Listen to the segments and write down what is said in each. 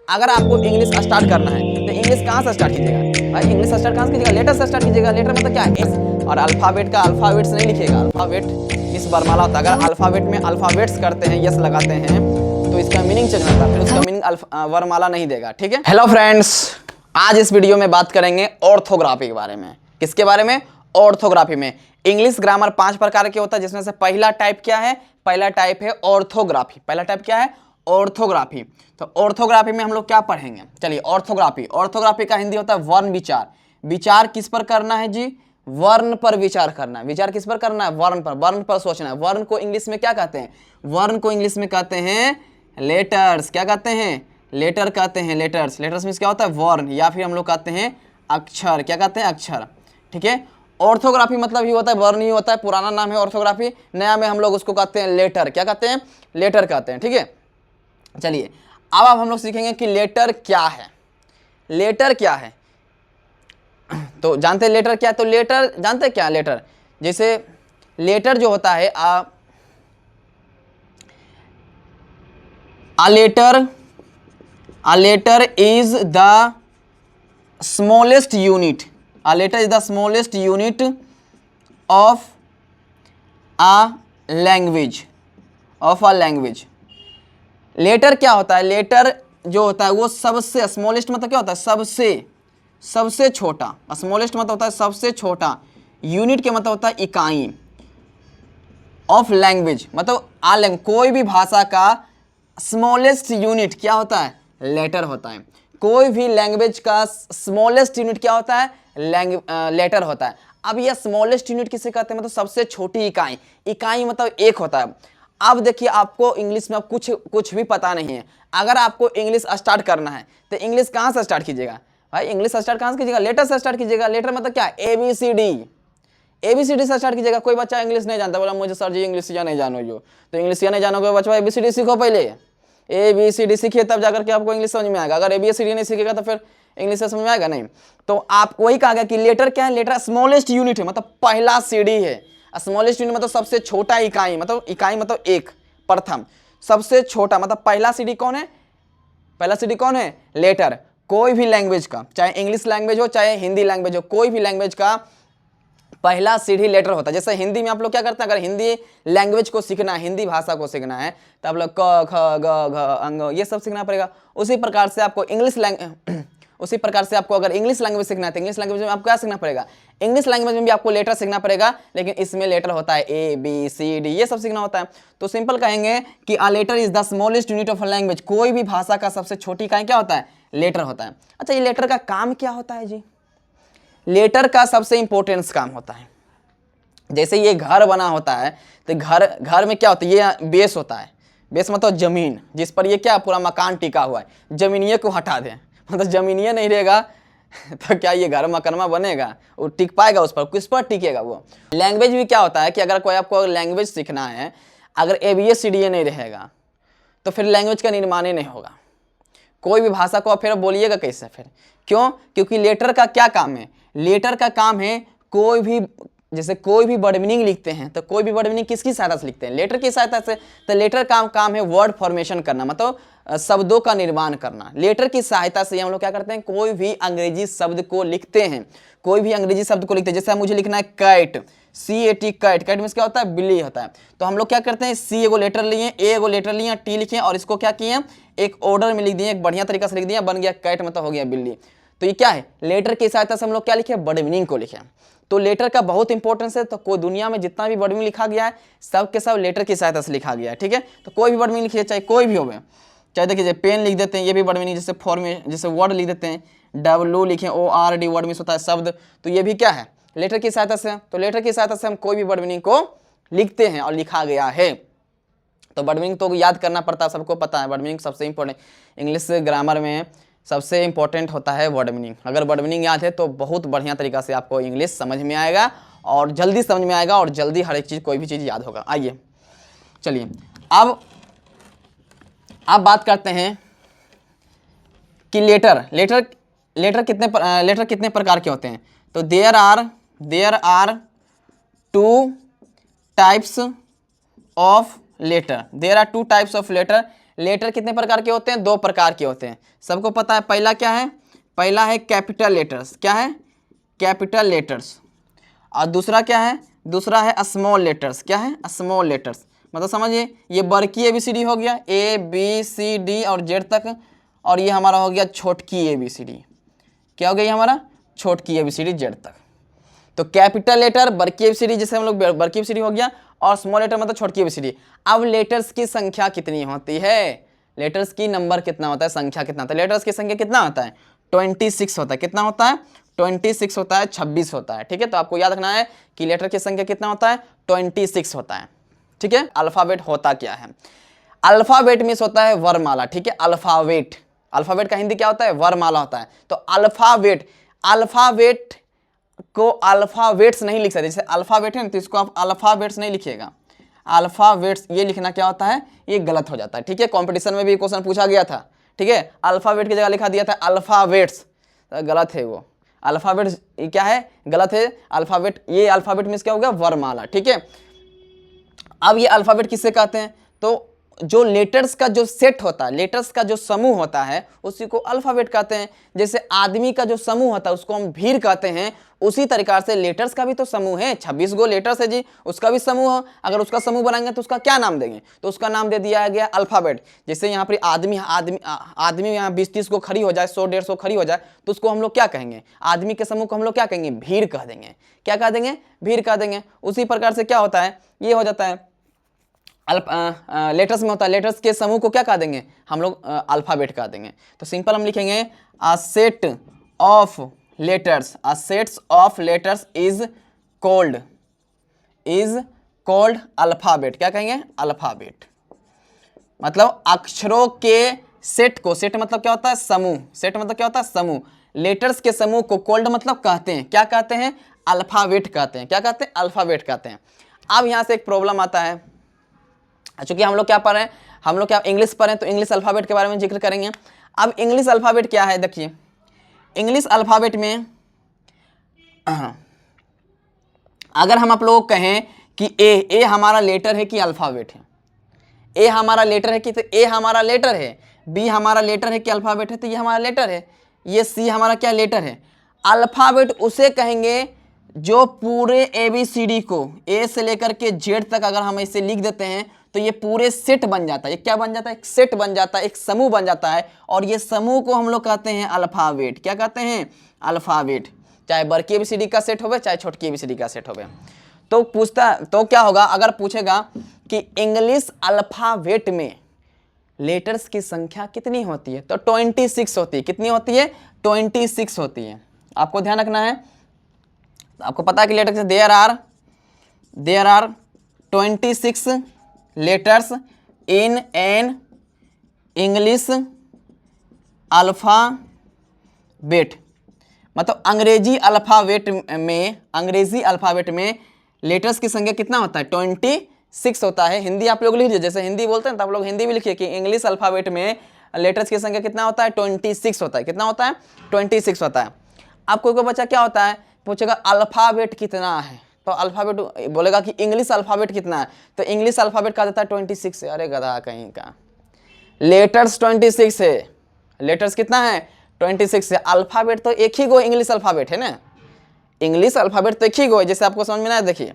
अगर आपको English start करना है तो इंग्लिश कहाँ से स्टार्ट कीजिएगा भाई? इंग्लिश स्टार्ट कहाँ से कीजिएगा? लेटर से स्टार्ट कीजिएगा। लेटर मतलब क्या है? और अल्फाबेट का अल्फाबेट्स नहीं लिखिएगा, अल्फाबेट इस बरमाला होता है। अगर अल्फाबेट में अल्फाबेट्स करते हैं, यस लगाते हैं, तो इसका मीनिंग चेंज होता है, फिर उसका मीनिंग वर्णमाला नहीं देगा। ठीक है। हेलो फ्रेंड्स, आज इस वीडियो में बात करेंगे ऑर्थोग्राफी के बारे में। किसके बारे में? ऑर्थोग्राफी में। इंग्लिश ग्रामर 5 प्रकार के होता है, जिसमें से पहला टाइप क्या है? पहला टाइप है ऑर्थोग्राफी। पहला टाइप क्या है? ऑर्थोग्राफी। तो ऑर्थोग्राफी में हम लोग क्या पढ़ेंगे? चलिए, ऑर्थोग्राफी का हिंदी होता है वर्ण विचार। विचार किस पर करना है जी? वर्ण पर विचार करना है। विचार किस पर करना है? वर्ण पर। वर्ण पर सोचना है। वर्ण को इंग्लिश में क्या कहते हैं? वर्ण को इंग्लिश में कहते हैं लेटर्स। क्या कहते हैं? लेटर कहते हैं। लेटर्स। लेटर्स मीन्स क्या होता है? वर्ण, या फिर हम लोग कहते हैं अक्षर। क्या कहते हैं? अक्षर। ठीक है। ऑर्थोग्राफी मतलब ही होता है वर्ण ही होता है। पुराना नाम है ऑर्थोग्राफी, नया में हम लोग उसको कहते हैं लेटर। क्या कहते हैं? लेटर कहते हैं। ठीक है। चलिए, अब हम लोग सीखेंगे कि लेटर क्या है। लेटर क्या है? तो जानते हैं लेटर क्या है? तो लेटर जानते हैं क्या? लेटर जैसे लेटर जो होता है a letter is the smallest unit. A letter is the smallest unit of a language. Letter क्या होता है? लेटर जो होता है वो सबसे, स्मॉलेस्ट मतलब क्या होता है? सबसे छोटा। स्मॉलेस्ट मतलब होता है सबसे छोटा। यूनिट के मतलब होता है इकाई। ऑफ लैंग्वेज मतलब कोई भी भाषा का स्मॉलेस्ट यूनिट क्या होता है? लेटर होता है। कोई भी लैंग्वेज का स्मॉलेस्ट यूनिट क्या होता है? लेटर होता है। अब यह स्मॉलेस्ट यूनिट किसे कहते हैं? मतलब सबसे छोटी इकाई। इकाई मतलब एक होता है। अब देखिए, आपको इंग्लिश में कुछ भी पता नहीं है। अगर आपको इंग्लिश स्टार्ट करना है तो इंग्लिश कहाँ से स्टार्ट कीजिएगा भाई? इंग्लिश स्टार्ट कहाँ से कीजिएगा? लेटर से स्टार्ट कीजिएगा। लेटर मतलब क्या? ABCD से स्टार्ट कीजिएगा। कोई बच्चा इंग्लिश नहीं जानता, बोला मुझे सर जी इंग्लिश या नहीं जानो जो, तो इंग्लिश या नहीं जानोगे बच्चा, ABCD सीखो। पहले ABCD सीखिए, तब जाकर के आपको इंग्लिश समझ में आएगा। अगर ABCD नहीं सीखेगा तो फिर इंग्लिश से समझ में आएगा नहीं। तो आप वही कहा गया कि लेटर क्या है? लेटर स्मॉलेस्ट यूनिट है, मतलब पहला सीढ़ी है। स्मॉलेस्ट यूनिट मतलब सबसे छोटा इकाई, मतलब एक, प्रथम, सबसे छोटा, मतलब पहला सीढ़ी कौन है? पहला सीढ़ी कौन है? लेटर। कोई भी लैंग्वेज का, चाहे इंग्लिश लैंग्वेज हो चाहे हिंदी लैंग्वेज हो, कोई भी लैंग्वेज का पहला सीढ़ी लेटर होता है। जैसे हिंदी में आप लोग क्या करते हैं? अगर हिंदी लैंग्वेज को सीखना है, हिंदी भाषा को सीखना है, तो आप लोग क ख ग घ अंग ये सब सीखना पड़ेगा। उसी प्रकार से आपको अगर इंग्लिश लैंग्वेज सीखना है तो इंग्लिश लैंग्वेज में आपको क्या सीखना पड़ेगा? इंग्लिश लैंग्वेज में भी आपको लेटर सीखना पड़ेगा, लेकिन इसमें लेटर होता है ABCD, ये सब सीखना होता है। तो सिंपल कहेंगे कि a letter is the smallest unit of a language. कोई भी भाषा का सबसे छोटी इकाई क्या होता है? लेटर होता है। अच्छा, ये लेटर का काम क्या होता है जी? लेटर का सबसे इंपॉर्टेंट काम होता है, जैसे ये घर बना होता है तो घर में क्या होता है? ये बेस होता है। बेस मतलब जमीन, जिस पर ये क्या पूरा मकान टिका हुआ है। जमीनिये को हटा दें, मतलब जमीनिये नहीं रहेगा तो क्या ये घर मकानमा बनेगा? वो टिक पाएगा? उस पर किस पर टिकेगा वो? लैंग्वेज भी क्या होता है कि अगर कोई आपको लैंग्वेज सीखना है, अगर ABCD नहीं रहेगा तो फिर लैंग्वेज का निर्माण ही नहीं होगा। कोई भी भाषा को आप फिर बोलिएगा कैसे फिर? क्यों? क्योंकि लेटर का क्या काम है? लेटर का काम है जैसे कोई भी वर्ड मीनिंग लिखते हैं तो कोई भी वर्ड मीनिंग किसकी सहायता से लिखते हैं? लेटर की सहायता से। तो लेटर का काम है वर्ड फॉर्मेशन करना, मतलब शब्दों का निर्माण करना। लेटर की सहायता से हम लोग क्या करते हैं? कोई भी अंग्रेजी शब्द को लिखते हैं। जैसे मुझे लिखना है कैट, CAT, कैट मीन्स क्या होता है? बिल्ली होता है। तो हम लोग क्या करते हैं? C एगो लेटर लिए, A एगो लेटर लिए, T लिखे और इसको क्या किए? एक ऑर्डर में लिख दिए, एक बढ़िया तरीका से लिख दिया, बन गया कैट, मतलब हो गया बिल्ली। तो ये क्या है? लेटर की सहायता से हम लोग क्या लिखे? वर्ड मीनिंग को लिखे। तो लेटर का बहुत इंपॉर्टेंस है। तो कोई दुनिया में जितना भी वर्ड मीनिंग लिखा गया है सब के सब लेटर की सहायता से लिखा गया है। ठीक है। तो कोई भी वर्ड मीनिंग लिखिए, चाहे कोई भी हो, चाहे देखिए पेन लिख देते हैं, ये भी वर्ड मीनिंग। जैसे जैसे वर्ड लिख देते हैं, W लिखें, ORD, वर्ड मीनिंग होता है शब्द, तो ये भी क्या है? लेटर की सहायता से। तो लेटर की सहायता से हम कोई भी वर्ड मीनिंग को लिखते हैं और लिखा गया है। तो वर्ड मीनिंग तो याद करना पड़ता है, सबको पता है। वर्ड मीनिंग सबसे इंपॉर्टेंट, इंग्लिश ग्रामर में सबसे इंपॉर्टेंट होता है वर्ड मीनिंग। अगर वर्ड मीनिंग याद है तो बहुत बढ़िया तरीका से आपको इंग्लिश समझ में आएगा और जल्दी समझ में आएगा और जल्दी हर एक चीज़, कोई भी चीज़ याद होगा। आइए, चलिए अब बात करते हैं कि लेटर कितने प्रकार के होते हैं। तो there are 2 types of letter. Letter कितने प्रकार के होते हैं? 2 प्रकार के होते हैं, सबको पता है। पहला क्या है? पहला है कैपिटल लेटर्स। क्या है? Capital letters. और दूसरा क्या है? दूसरा है स्मॉल लेटर्स। क्या है? Small letters. मतलब समझिए ये बड़की ABCD हो गया, ABCD और जेड तक, और ये हमारा हो गया छोटकी ABCD। क्या हो गया हमारा? छोटकी ABCD जेड तक। तो कैपिटल लेटर बड़की ABCD, जैसे हम लोग बड़की ABCD हो गया, और स्मॉल लेटर मतलब छोटकी ABCD। अब लेटर्स की संख्या कितनी होती है? लेटर्स की नंबर कितना होता है? संख्या कितना होता है? लेटर्स की संख्या कितना होता है? 26 होता है। कितना होता है? 26 होता है, 26 होता है। ठीक है, तो आपको याद रखना है कि लेटर की संख्या कितना होता है? 26 होता है। ठीक है, अल्फाबेट होता क्या है? अल्फाबेट मीन्स होता है वर्णमाला। ठीक है, अल्फाबेट, अल्फाबेट का हिंदी क्या होता है? वर्णमाला होता है। तो अल्फाबेट, अल्फाबेट को अल्फाबेट्स नहीं लिख सकते। जैसे अल्फाबेट है ना, तो इसको आप अल्फाबेट्स नहीं लिखिएगा, अल्फाबेट्स ये लिखना क्या होता है? ये गलत हो जाता है। ठीक है, कंपटीशन में भी क्वेश्चन पूछा गया था। ठीक है, अल्फाबेट की जगह लिखा दिया था अल्फाबेट्स, तो गलत है वो। अल्फाबेट्स क्या है? गलत है। अल्फाबेट, ये अल्फाबेट मीन्स क्या हो गया? वर्णमाला। ठीक है, अब ये अल्फाबेट किससे कहते हैं? तो जो लेटर्स का जो सेट होता है, लेटर्स का जो समूह होता है, उसी को अल्फाबेट कहते हैं। जैसे आदमी का जो समूह होता है उसको हम भीड़ कहते हैं, उसी तरीका से लेटर्स का भी तो समूह है। 26 गो लेटर्स है जी, उसका भी समूह हो। अगर उसका समूह बनाएंगे तो उसका क्या नाम देंगे? तो उसका नाम दे दिया गया अल्फाबेट। जैसे यहाँ पर आदमी यहाँ 20-30 को खड़ी हो जाए, 100-150 खड़ी हो जाए, तो उसको हम लोग क्या कहेंगे? आदमी के समूह को हम लोग क्या कहेंगे? भीड़ कह देंगे। क्या कह देंगे? भीड़ कह देंगे। उसी प्रकार से क्या होता है? ये हो जाता है लेटर्स में होता है, लेटर्स के समूह को क्या कह देंगे? हम लोग अल्फाबेट कह देंगे। तो सिंपल हम लिखेंगे a set of letters, a sets of letters is called alphabet. क्या कहेंगे? अल्फाबेट। मतलब अक्षरों के सेट को, सेट मतलब क्या होता है? समूह। सेट मतलब क्या होता है? समूह। लेटर्स के समूह को कॉल्ड मतलब कहते हैं। क्या कहते हैं? अल्फाबेट कहते हैं। क्या कहते हैं? अल्फाबेट कहते हैं। अब यहां से एक प्रॉब्लम आता है, चूंकि हम लोग क्या पढ़ रहे हैं? हम लोग क्या इंग्लिश पढ़ रहे हैं, तो इंग्लिश अल्फाबेट के बारे में जिक्र करेंगे। अब इंग्लिश अल्फाबेट क्या है? देखिए, इंग्लिश अल्फाबेट में अगर हम आप लोगों को कहें कि ए हमारा लेटर है कि अल्फाबेट है? ए हमारा लेटर है कि, तो ए हमारा लेटर है। बी हमारा लेटर है कि अल्फाबेट है? तो ये हमारा लेटर है। ये सी हमारा क्या? लेटर है। अल्फाबेट उसे कहेंगे जो पूरे ABCD को ए से लेकर के जेड तक अगर हम इसे लिख देते हैं तो ये पूरे सेट बन जाता है। ये क्या बन जाता है? एक सेट बन जाता है, एक समूह बन जाता है, और ये समूह को हम लोग कहते हैं अल्फाबेट। क्या कहते हैं? अल्फाबेट। चाहे बड़की ABCD का सेट होवे, चाहे छोटकी ABCD का सेट होवे। तो पूछता, तो क्या होगा अगर पूछेगा कि इंग्लिश अल्फाबेट में लेटर्स की संख्या कितनी होती है? तो 26 होती है। कितनी होती है? 26 होती है। आपको ध्यान रखना है। आपको पता है कि letters there are 26 letters in an English alphabet. मतलब अंग्रेजी अल्फाबेट में लेटर्स की संख्या कितना होता है? 26 होता है। हिंदी आप लोग लिख लीजिए, जैसे हिंदी बोलते हैं तो आप लोग हिंदी भी लिखिए कि इंग्लिश अल्फाबेट में लेटर्स की संख्या कितना होता है? 26 होता है। कितना होता है? 26 होता है। अब कोई बच्चा क्या होता है, पूछेगा अल्फाबेट कितना है, तो अल्फाबेट बोलेगा कि इंग्लिश अल्फाबेट कितना है, तो इंग्लिश अल्फाबेट का देता है 26 है। अरे गधा कहीं का, लेटर्स 26 है। लेटर्स कितना है? 26 है। अल्फाबेट तो एक ही गो इंग्लिश अल्फाबेट है ना, इंग्लिश अल्फाबेट तो एक ही गो है। जैसे आपको समझ में ना, देखिए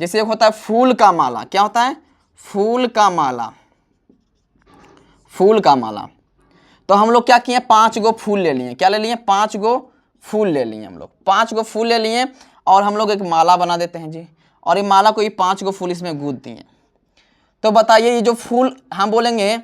जैसे एक होता है फूल का माला। क्या होता है? फूल का माला। फूल का माला। तो हम लोग क्या किए? 5 गो फूल ले लिए। क्या ले लिए? 5 गो फूल ले लिए। हम लोग 5 गो फूल ले लिए और हम लोग एक माला बना देते हैं जी, और ये माला को ये 5 गो फूल इसमें गूंथ दिए। तो बताइए ये जो फूल हम बोलेंगे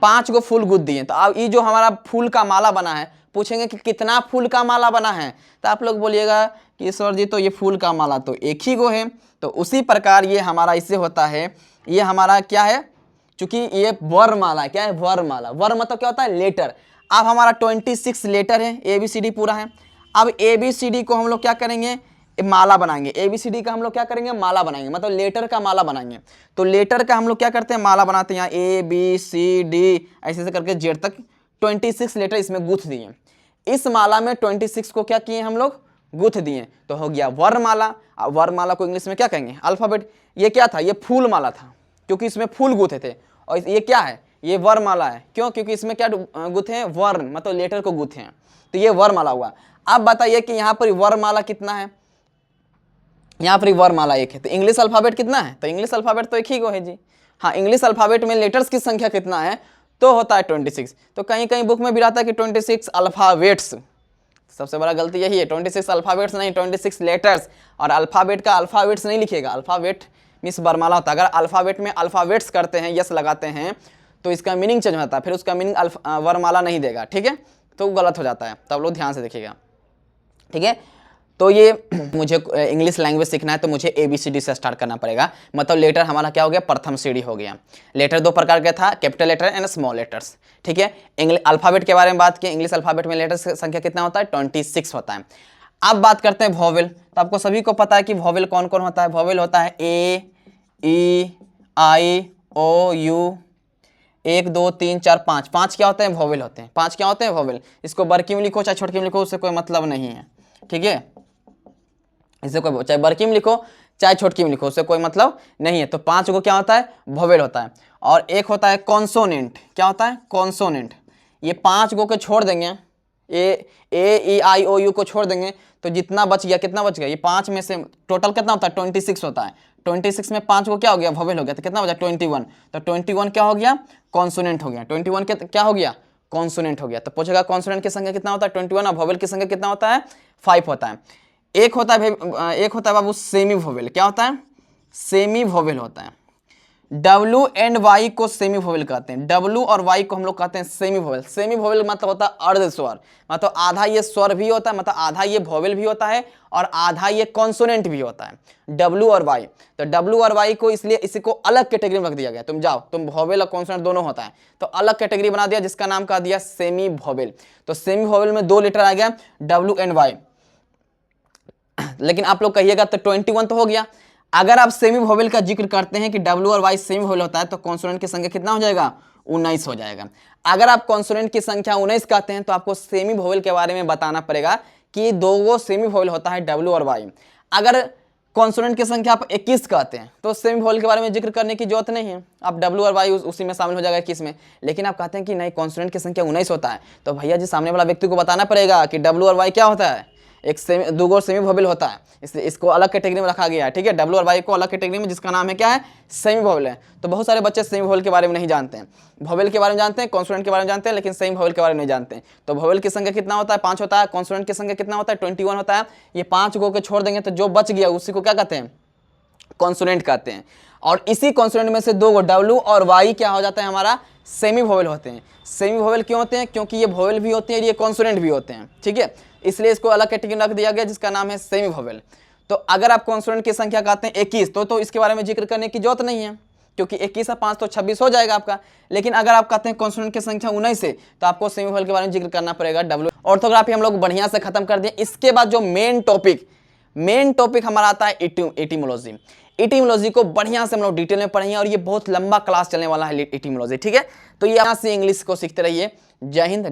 5 गो फूल गूंथ दिए, तो अब ये जो हमारा फूल का माला बना है, पूछेंगे कि कितना फूल का माला बना है, तो आप लोग बोलिएगा कि सर जी तो ये फूल का माला तो एक ही गो है। तो उसी प्रकार ये हमारा इससे होता है, ये हमारा क्या है, चूंकि ये वर्णमाला क्या है? वर्णमाला। वर्ण मतलब क्या होता है? लेटर। अब हमारा 26 लेटर है, ABCD पूरा है। अब ABCD को हम लोग क्या करेंगे? माला बनाएंगे। ABCD का हम लोग क्या करेंगे? माला बनाएंगे, मतलब लेटर का माला बनाएंगे। तो लेटर का हम लोग क्या करते हैं? माला बनाते हैं। यहाँ ABCD ऐसे ऐसे करके जेड तक 26 लेटर इसमें गूंथ दिए। इस माला में 26 को क्या किए? हम लोग गूंथ दिए, तो हो गया वर्णमाला। वर्णमाला को इंग्लिश में क्या कहेंगे? अल्फाबेट। ये क्या था? ये फूल माला था, क्योंकि इसमें फूल गूंथे थे। और ये क्या है? ये वर्णमाला है। क्यों? क्योंकि इसमें क्या गुथे हैं? वर्ण, मतलब लेटर को गुथे हैं, तो ये वर्णमाला हुआ। अब बताइए कि यहाँ पर वर्णमाला कितना है? यहाँ पर वर्णमाला एक है, तो इंग्लिश अल्फाबेट कितना है? तो इंग्लिश अल्फाबेट तो एक ही को है जी। हाँ, इंग्लिश अल्फाबेट में लेटर्स की संख्या कितना है? तो होता है 26। तो कहीं कहीं बुक में भी रहता है कि 26 अल्फाबेट्स। सबसे बड़ा गलती यही है, 26 अल्फाबेट्स नहीं, 26 लेटर्स। और अल्फाबेट का अल्फाबेट्स नहीं लिखिएगा, अल्फाबेट मीन्स वर्णमाला होता है। अगर अल्फाबेट में अल्फाबेट्स करते हैं, यस लगाते हैं, तो इसका मीनिंग चेंज होता है, फिर उसका मीनिंग वर्णमाला नहीं देगा, ठीक है, तो गलत हो जाता है। तो आप लोग ध्यान से देखिएगा, ठीक है। तो ये मुझे इंग्लिश लैंग्वेज सीखना है तो मुझे ABCD से स्टार्ट करना पड़ेगा। मतलब लेटर हमारा क्या हो गया? प्रथम सीढ़ी हो गया। लेटर दो प्रकार का था, capital letter and small letters, ठीक है। इंग्लिश अल्फाबेट के बारे में बात की, इंग्लिश अल्फाबेट में लेटर्स की संख्या कितना होता है? 26 होता है। अब बात करते हैं वॉवेल। तो आपको सभी को पता है कि वॉवेल कौन कौन होता है। वॉवेल होता है A, E, I, O, U, 1 2 3 4 5, 5 क्या होते हैं? वॉवेल होते हैं। 5 क्या होते हैं? वॉवेल। इसको बड़की में लिखो चाहे छोटकी में लिखो, उससे कोई मतलब नहीं है, ठीक है। इसे कोई चाहे बड़की में लिखो चाहे छोटकी में लिखो, उससे कोई मतलब नहीं है। तो 5 को क्या होता है? वोवेल होता है। और एक होता है कॉन्सोनेंट। क्या होता है? कॉन्सोनेंट। ये 5 को छोड़ देंगे, ए ई आई ओ यू को छोड़ देंगे, तो जितना बच गया, कितना बच गया? ये 5 में से टोटल कितना होता है? 26 होता है। 26 में 5 को क्या हो गया? वोवेल हो गया, तो कितना बचा? 21। तो 21 क्या हो गया? कॉन्सोनेंट हो गया। 21 क्या हो गया? कॉन्सोनेंट हो गया। तो पूछेगा कॉन्सोनेंट की संख्या कितना होता है? 21। और वोवेल की संख्या कितना होता है? 5 होता है। एक होता है बाबू सेमी वोवेल। क्या होता है? सेमी वोवेल होता है। W एंड Y को सेमी वोवेल कहते हैं। W और Y को हम लोग कहते हैं सेमी वोवेल। सेमी वोवेल मतलब होता है अर्ध स्वर, मतलब आधा ये स्वर भी होता है, मतलब आधा ये वोवेल भी होता है और आधा ये कॉन्सोनेंट भी होता है। W और Y, तो W और Y को इसलिए इसी को अलग कैटेगरी में रख दिया गया। तुम जाओ, तुम वोवेल और कॉन्सोनेंट दोनों होता है, तो अलग कैटेगरी बना दिया, जिसका नाम कह दिया सेमी वोवेल। तो सेमी वोवेल में 2 लेटर आ गया, W एंड Y। लेकिन आप लोग कहिएगा तो 21 तो हो गया। अगर आप सेमी वोवेल का जिक्र करते हैं कि W और Y सेमी वोवेल होता है, तो कॉन्सोनेंट की संख्या कितना हो जाएगा? 19 हो जाएगा। अगर आप कॉन्सोनेंट की संख्या 19 कहते हैं, तो आपको सेमी वोवेल के बारे में बताना पड़ेगा कि 2 सेमी वोवेल होता है, W और Y। अगर कॉन्सोनेंट की संख्या आप 21 कहते हैं, तो सेमी वोवेल के बारे में जिक्र करने की जरूरत नहीं है, आप W और Y उसी में शामिल हो जाएगा 21 में। लेकिन आप कहते हैं कि नहीं, कॉन्सोनेंट की संख्या 19 होता है, तो भैया जी सामने वाला व्यक्ति को बताना पड़ेगा कि W और Y क्या होता है? एक सेमी 2 सेमी वोवेल होता है, इसलिए इसको अलग कैटेगरी में रखा गया है, ठीक है। W और Y को अलग कैटेगरी में, जिसका नाम है क्या है? सेमी वोवेल है। तो बहुत सारे बच्चे सेमी वोवेल के बारे में नहीं जानते हैं। वोवेल के बारे में जानते हैं, कॉन्सोनेंट के बारे में जानते हैं, लेकिन सेमी वोवेल के बारे में नहीं जानते हैं। तो वोवेल की संख्या कितना होता है? 5 होता है। कॉन्सोनेंट की संख्या कितना होता है? 21 होता है। ये 5 को छोड़ देंगे तो जो बच गया उसी को क्या कहते हैं? कॉन्सोनेंट कहते हैं। और इसी कॉन्सोनेंट में से 2 W और Y क्या हो जाता है? हमारा सेमी वोवेल होते हैं। सेमी वोवेल क्यों होते हैं? क्योंकि ये वोवेल भी होते हैं, ये कॉन्सोनेंट भी होते हैं, ठीक है। इसलिए इसको अलग कैटेगरी में रख दिया गया, जिसका नाम है सेमी वोवेल। तो अगर आप कॉन्सोनेंट की संख्या कहते हैं 21, तो इसके बारे में जिक्र करने की जरूरत नहीं है, क्योंकि 21 और 5 तो 26 हो जाएगा आपका। लेकिन अगर आप कहते हैं कॉन्सोनेंट की संख्या 19 से, तो आपको सेमी वोवेल के बारे में जिक्र करना पड़ेगा W। ऑर्थोग्राफी हम लोग बढ़िया से खत्म कर दिए। इसके बाद जो मेन टॉपिक हमारा आता है एटिमोलॉजी। एटिमोलॉजी को बढ़िया से हम लोग डिटेल में पढ़ेंगे, और ये बहुत लंबा क्लास चलने वाला है एटिमोलॉजी, ठीक है। तो ये यहाँ से इंग्लिश को सीखते रहिए। जय हिंद।